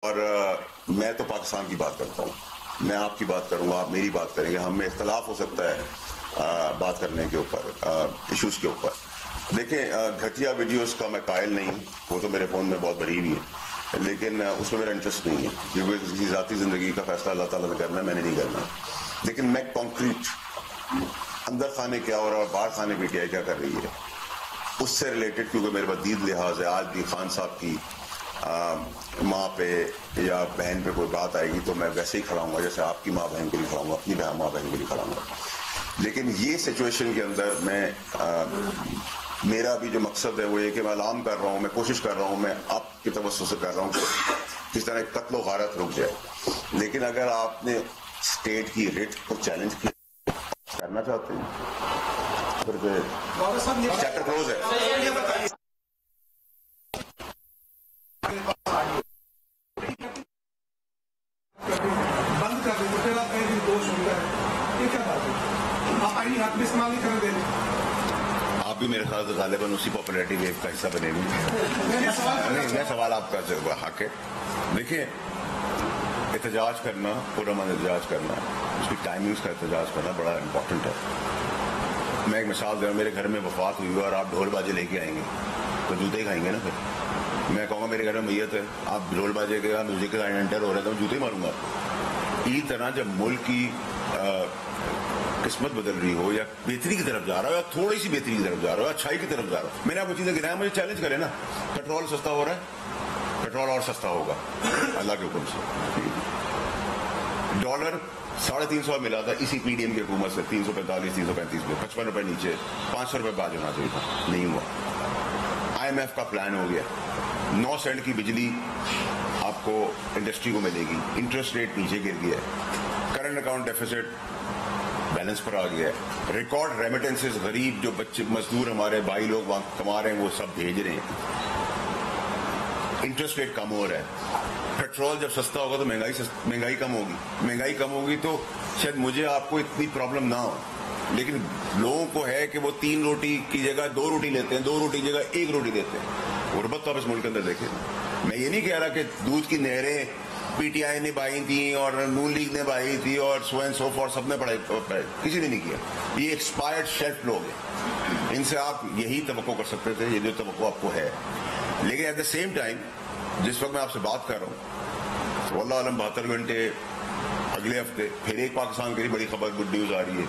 اور میں تو پاکستان کی بات کرتا ہوں. میں آپ کی بات کروں گا, آپ میری بات کریں گے. ہم میں اختلاف ہو سکتا ہے بات کرنے کے اوپر, ایشوز کے اوپر. دیکھیں, گھٹیا ویڈیوز کا میں قائل نہیں ہوں, وہ تو میرے فون میں بہت بھری ہوئی ہے, لیکن اس میں میرا انٹرسٹ نہیں ہے, کیونکہ کسی ذاتی زندگی کا فیصلہ اللہ تعالیٰ نے کرنا ہے, میں نے نہیں کرنا. لیکن میں کانکریٹ اندر خانے کیا ہو رہا ہے اور باہر خانے پی ٹی آئی کیا کر رہی ہے اس سے ریلیٹڈ, کیونکہ میرے پاس دید لحاظ ہے. آج بھی خان صاحب کی ماں پہ یا بہن پہ کوئی بات آئے گی تو میں ویسے ہی کھڑا ہوں گا جیسے آپ کی ماں بہن کے لیے کھڑا ہوں گا, اپنی ماں بہن کے لیے کھڑا ہوں گا. لیکن یہ سچویشن کے اندر میں میرا بھی جو مقصد ہے وہ یہ کہ میں اعلان کر رہا ہوں, میں کوشش کر رہا ہوں, میں آپ کی توسط سے کر رہا ہوں کہ کس طرح قتل و غارت رک جائے. لیکن اگر آپ نے اسٹیٹ کی ریٹ کو چیلنج کرنا چاہتے ہیں پھر چیپٹر کلوز ہے. آپ بھی میرے خیال سے غالباً اسی پاپولیرٹی ویو کا حصہ بنے گی. میں سوال آپ کا حق ہے. دیکھیے, احتجاج کرنا, پرامن احتجاج کرنا, اس کی ٹائمنگز کا احتجاج کرنا بڑا امپورٹنٹ ہے. میں ایک مثال دے رہا ہوں, میرے گھر میں وفات ہوئی اور آپ ڈھول بازے لے کے آئیں گے تو جوتے کھائیں گے نا. پھر میں کہوں گا میرے گھر میں میت ہے, آپ ڈھول بازے کے میوزک کا انٹر ہو رہے ہیں تو جوتے ماروں گا. اسی طرح جب ملک کی قسمت بدل رہی ہو یا بہتری کی طرف جا رہا ہو یا تھوڑی سی بہتری کی طرف جا رہا ہو, اچھائی کی طرف جا رہا ہو, میں نے آپ کو چیزیں گرایا, مجھے چیلنج کرے نا. پیٹرول سستا ہو رہا ہے, پیٹرول اور سستا ہوگا اللہ کے حکم سے. ڈالر 350 ملا تھا اسی پی ڈی ایم کی حکومت سے, 345 335 میں, 55 روپے نیچے, 500 روپے باز ہونا چاہیے تھا, نہیں ہوا. آئی ایم ایف کا پلان ہو گیا, 9 سینٹ کی بجلی آپ کو انڈسٹری کو ملے گی, انٹرسٹ ریٹ نیچے گر گیا ہے, کرنٹ اکاؤنٹ ڈیفیسٹ بیلنس پر آ گیا ہے, ریکارڈ ریمیٹنسز, غریب جو بچے مزدور ہمارے بھائی لوگ وہاں کما رہے ہیں وہ سب بھیج رہے ہیں, انٹرسٹ ریٹ کم ہو رہا ہے. پیٹرول جب سستا ہوگا تو مہنگائی کم ہوگی, مہنگائی کم ہوگی تو شاید مجھے آپ کو اتنی پرابلم نہ ہو. لیکن لوگوں کو ہے کہ وہ 3 روٹی کی جگہ 2 روٹی لیتے ہیں, 2 روٹی کی جگہ 1 روٹی لیتے ہیں. غربت تو آپ اس ملک کے اندر دیکھیں. میں یہ نہیں کہہ رہا کہ دودھ کی نہریں پی ٹی آئی نے بہائی تھیں اور نون لیگ نے بہائی تھی اور سو اینڈ سو فور سب نے پڑھائی, کسی نے نہیں کیا. یہ ایکسپائرڈ شیلف لوگ ہیں, ان سے آپ یہی توقع کر سکتے تھے, یہ جو توقع آپ کو ہے. لیکن ایٹ دا سیم ٹائم جس وقت میں آپ سے بات کر رہا ہوں, واللہ عالم 72 گھنٹے اگلے ہفتے پھر ایک پاکستان کے لیے بڑی خبر, گڈ نیوز آ رہی ہے,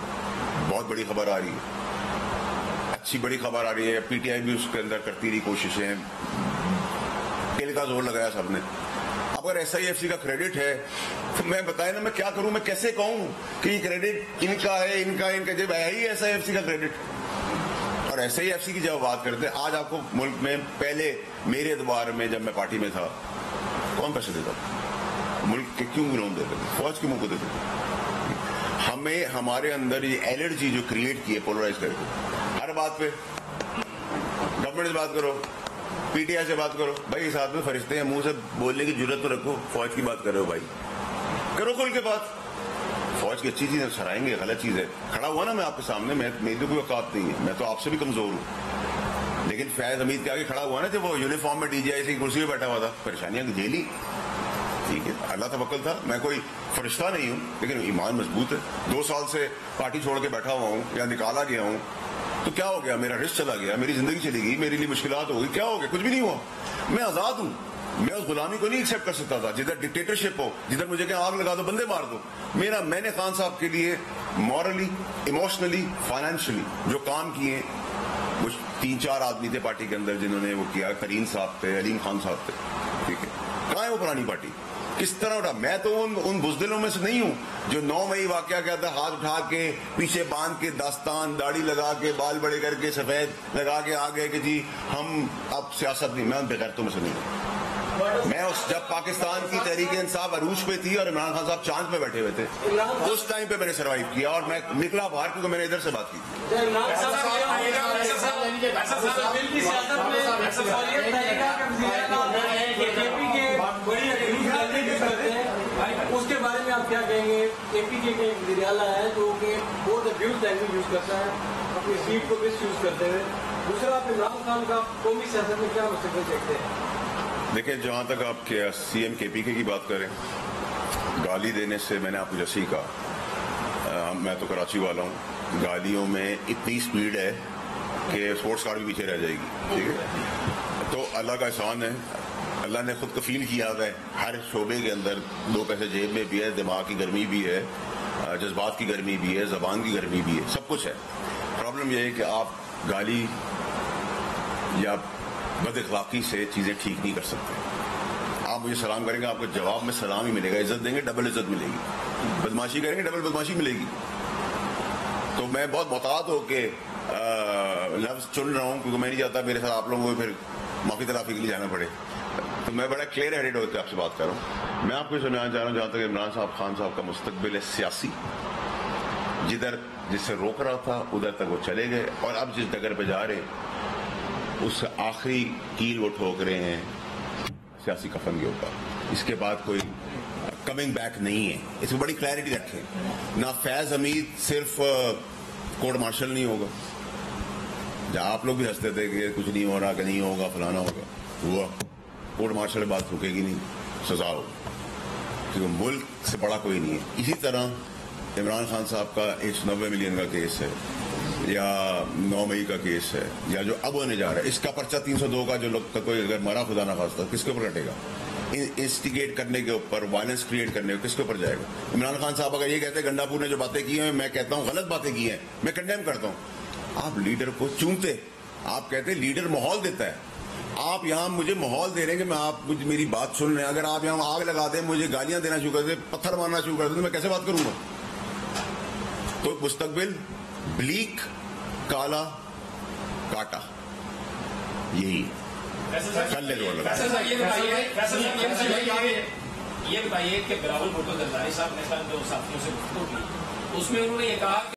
بہت بڑی خبر آ رہی ہے, اچھی بڑی خبر آ رہی ہے. پی ٹی آئی بھی اس کے اندر کرتی رہی کوششیں, دل کا زور لگایا سب نے. اگر ایس آئی ایف سی کا کریڈٹ ہے تو میں بتائیں نا میں کیا کروں, میں کیسے کہوں کہ یہ کریڈٹ ان کا ہے, ان کا جب ہے ہی ایس آئی ایف سی کا کریڈٹ. اور ایس آئی ایف سی کی جب بات کرتے ہیں, آج آپ کو ملک میں پہلے میرے اعتبار میں جب میں پارٹی میں تھا کون پیسے دیتا تھا, ملک کے کیوں لون دیتے تھے, فوج کے منہ کو دیتے تھے. ہمیں ہمارے اندر یہ الرجی جو کریٹ کی ہے پولرائز کر کے, ہر بات پہ گورنمنٹ سے بات کرو, پی ٹی آئی سے بات کرو. بھائی اس ہاتھ میں فرشتے ہیں, منہ سے بولنے کی جرت تو رکھو. فوج کی بات کر رہے ہو بھائی, کرو کھل کے بات. فوج کی اچھی چیز ہے سرائیں گے, غلط چیز ہے. کھڑا ہوا نا میں آپ کے سامنے, میری کوئی اوقات نہیں ہے, میں تو آپ سے بھی کمزور ہوں. لیکن فیض حمید کے آگے کھڑا ہوا نا جب وہ یونیفارم میں ڈی جی آئی سی کرسی پہ بیٹھا ہوا تھا, پریشانیاں جھیلی, ٹھیک ہے, اللہ توکل تھا. میں کوئی فرشتہ نہیں ہوں لیکن ایمان مضبوط ہے. 2 سال سے پارٹی چھوڑ کے بیٹھا ہوا ہوں یا نکالا گیا ہوں تو کیا ہو گیا, میرا رسک چلا گیا, میری زندگی چلی گئی, میرے لیے مشکلات ہو گئی, کیا ہو گیا, کچھ بھی نہیں ہوا. میں آزاد ہوں. میں اس غلامی کو نہیں ایکسیپٹ کر سکتا تھا جدھر ڈکٹیٹرشپ ہو, جدھر مجھے کہ آگ لگا دو, بندے مار دو. میں نے خان صاحب کے لیے مورلی, ایموشنلی, فائنینشلی جو کام کیے, وہ 3-4 آدمی تھے پارٹی کے اندر جنہوں نے وہ کیا. کریم صاحب تھے, علیم خان صاحب تھے, ٹھیک ہے. کہاں ہے وہ پرانی پارٹی, کس طرح اٹھا. میں تو ان بزدلوں میں سے نہیں ہوں جو 9 مئی واقعہ کیا تھا, ہاتھ اٹھا کے پیچھے باندھ کے داستان, داڑھی لگا کے, بال بڑے کر کے, سفید لگا کے آ گئے کہ جی ہم اب سیاست نہیں. میں ان بغیرتوں میں سے نہیں ہوں. میں جب پاکستان کی تحریک انصاف عروج پہ تھی اور عمران خان صاحب چاند پہ بیٹھے ہوئے تھے, اس ٹائم پہ میں نے سروائیو کیا اور میں نکلا باہر کیونکہ میں نے ادھر سے بات کی. اس کے بارے میں آپ کیا کہیں گے؟ اے پی کے وزیر اعلیٰ ہے جو کہ بہت ابیوز لینگویج یوز کرتا ہے, اپنی سیٹ کو مس یوز کرتے ہوئے. دوسرا, آپ عمران خان کا قومی سیاست میں کیا مستقبل دیکھتے ہیں؟ دیکھیں جہاں تک آپ کے سی ایم کے پی کے کی بات کریں، گالی دینے سے میں نے آپ کو جیسے ہی کہا، میں تو کراچی والا ہوں، گالیوں میں اتنی سپیڈ ہے کہ اسپورٹس کار بھی پیچھے رہ جائے گی، ٹھیک ہے؟ تو اللہ کا احسان ہے، اللہ نے خود کفیل کیا ہوا ہے ہر شعبے کے اندر، 2 پیسے جیب میں بھی ہے، دماغ کی گرمی بھی ہے، جذبات کی گرمی بھی ہے، زبان کی گرمی بھی ہے، سب کچھ ہے۔ پرابلم یہ ہے کہ آپ گالی یا بد اخلاقی سے چیزیں ٹھیک نہیں کر سکتے۔ آپ مجھے سلام کریں گے، آپ کو جواب میں سلام ہی ملے گا، عزت دیں گے ڈبل عزت ملے گی، بدماشی کریں گے ڈبل بدماشی ملے گی۔ تو میں بہت محتاط ہو کے لفظ چن رہا ہوں، کیونکہ میں نہیں چاہتا میرے ساتھ آپ لوگوں کو پھر معافی تلافی کے لیے جانا پڑے، تو میں بڑا کلیئر ہیڈڈ ہو کے آپ سے بات کر رہا ہوں۔ میں آپ کو سمجھانا چاہ رہا ہوں، جہاں تک عمران صاحب خان صاحب کا مستقبل ہے سیاسی، جس سے روک رہا تھا ادھر تک وہ چلے گئے، اور اب جس ڈگر پہ جا رہے اس سے آخری کیل وہ ٹھوک رہے ہیں سیاسی کفن کے اوپر، اس کے بعد کوئی کمنگ بیک نہیں ہے۔ اس میں بڑی کلیئرٹی رکھیں، نہ فیض حمید صرف کورٹ مارشل نہیں ہوگا، جہاں آپ لوگ بھی ہنستے تھے کہ کچھ نہیں ہو رہا، کہ نہیں ہوگا، فلانا ہوگا، ہوا کورٹ مارشل بات رکے گی نہیں، سزا ہوگی، کیونکہ ملک سے بڑا کوئی نہیں ہے۔ اسی طرح عمران خان صاحب کا 190 ملین کا کیس ہے، یا 9 مئی کا کیس ہے، یا جو اب ہونے جا رہا ہے، اس کا پرچہ 302 کا جو لوگ کوئی اگر مرا خدا نہ خواستہ کس کے اوپر کٹے گا؟ انسٹیگیٹ کرنے کے اوپر، وائلنس کریٹ کرنے کے کس کے اوپر جائے گا؟ عمران خان صاحب اگر یہ کہتے ہیں گنڈا پور نے جو باتیں کی ہیں، میں کہتا ہوں غلط باتیں کی ہیں، میں کنڈیم کرتا ہوں۔ آپ لیڈر کو چونتے، آپ کہتے ہیں لیڈر ماحول دیتا ہے، آپ یہاں مجھے ماحول دے رہے ہیں کہ میں آپ میری بات سن رہے ہیں، اگر آپ یہاں آگ لگا دیں، مجھے گالیاں دینا شروع کر دیں، پتھر مارنا شروع کر دیں، تو میں کیسے بات کروں گا؟ تو مستقبل بلیک، کالا، کاٹا، یہی کل لے لو۔ یہ بتائیے کہ بلاول بھٹو زرداری صاحب نے جو ساتھیوں سے گفتگو کی، اس میں انہوں نے یہ کہا